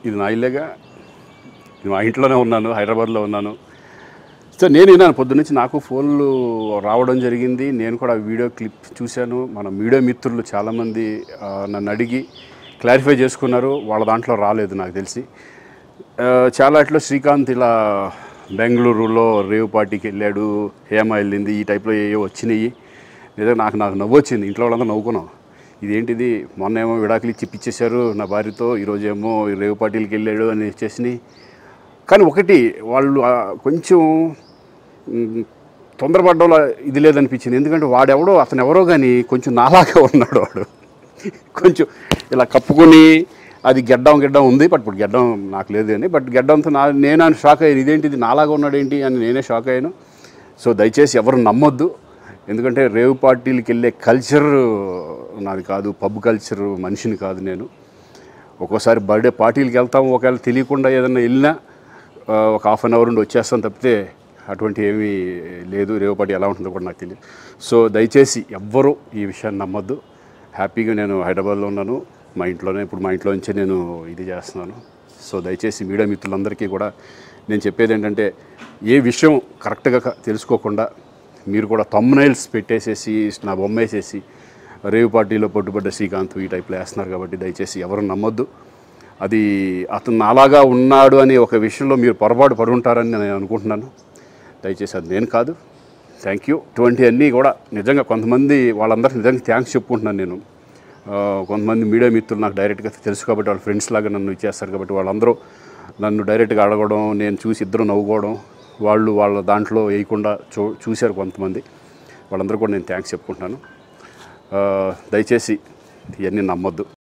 ఇది నా ఇల్లేగా, మా ఇంట్లోనే ఉన్నాను, హైదరాబాద్లో ఉన్నాను. సో నేను విన్నాను పొద్దున్నుంచి, నాకు ఫోన్లు రావడం జరిగింది. నేను కూడా వీడియో క్లిప్ చూశాను. మన మీడియా మిత్రులు చాలామంది నన్ను అడిగి క్లారిఫై చేసుకున్నారు. వాళ్ళ దాంట్లో రాలేదు నాకు తెలిసి. చాలా ఇట్లా శ్రీకాంత్ ఇలా బెంగళూరులో రేవ్ పార్టీకి వెళ్ళాడు, హేమ వెళ్ళింది, ఈ టైప్లో ఏవో వచ్చినాయి. నిజంగా నాకు నవ్వు వచ్చింది. ఇంట్లో వాళ్ళందరూ నవ్వుకున్నాం. ఇదేంటిది, మొన్న ఏమో విడాకులు ఇచ్చి పిచ్చేశారు నా భార్యతో, ఈరోజేమో రేవ్ పార్టీలకి వెళ్ళాడు అని వచ్చేసినాయి. కానీ ఒకటి, వాళ్ళు కొంచెం తొందరపడ్డంలో ఇది లేదనిపించింది. ఎందుకంటే వాడెవడో, అతను ఎవరో కానీ కొంచెం నాలాగా ఉన్నాడు. వాడు కొంచెం ఇలా కప్పుకొని, అది గెడ్డం ఉంది, బట్ ఇప్పుడు గెడ్డం నాకు లేదు అని, బట్ గెడ్డంతో నేను షాక్ అయ్యాను. ఇదేంటిది నాలాగా ఉన్నాడు ఏంటి అని నేనే షాక్ అయ్యాను. సో దయచేసి ఎవరు నమ్మొద్దు. ఎందుకంటే రేవ్ పార్టీలకి వెళ్ళే కల్చర్ నాది కాదు, పబ్ కల్చర్ మనిషిని కాదు నేను. ఒక్కోసారి బర్త్డే పార్టీలకి వెళ్తాము, ఒకవేళ తెలియకుండా ఏదైనా వెళ్ళినా ఒక హాఫ్ అన్ అవర్ నుండి వచ్చేస్తాను తప్పితే అటువంటి ఏమీ లేదు. రేవ్ పార్టీ ఎలా ఉంటుందో కూడా నాకు తెలియదు. సో దయచేసి ఎవ్వరూ ఈ విషయాన్ని నమ్మొద్దు. హ్యాపీగా నేను హైదరాబాద్లో ఉన్నాను, మా ఇంట్లోనే. ఇప్పుడు మా ఇంట్లో నుంచే నేను ఇది చేస్తున్నాను. సో దయచేసి మీడియా మిత్రులందరికీ కూడా నేను చెప్పేది ఏంటంటే, ఏ విషయం కరెక్ట్గా తెలుసుకోకుండా మీరు కూడా థంబ్నైల్స్ పెట్టేసేసి నా బొమ్మ వేసేసి రేవ్ పార్టీలో పట్టుబడ్డ శ్రీకాంత్ ఈ టైప్లో వేస్తున్నారు. కాబట్టి దయచేసి ఎవరు నమ్మొద్దు. అది అతను అలాగా ఉన్నాడు అనే ఒక విషయంలో మీరు పొరపాటు పడి ఉంటారని నేను అనుకుంటున్నాను. దయచేసి అది నేను కాదు. Thank you. ఇటువంటివన్నీ కూడా నిజంగా కొంతమంది, వాళ్ళందరికీ నిజంగా థ్యాంక్స్ చెప్పుకుంటున్నాను నేను. కొంతమంది మీడియా మిత్రులు నాకు డైరెక్ట్గా తెలుసు కాబట్టి, వాళ్ళ ఫ్రెండ్స్ లాగా నన్ను ఇచ్చేస్తారు కాబట్టి, వాళ్ళందరూ నన్ను డైరెక్ట్గా అడగడం, నేను చూసి ఇద్దరు నవ్వుకోవడం, వాళ్ళు వాళ్ళ దాంట్లో వేయకుండా చూశారు కొంతమంది. వాళ్ళందరూ కూడా నేను థ్యాంక్స్ చెప్పుకుంటున్నాను. దయచేసి ఇవన్నీ నమ్మొద్దు.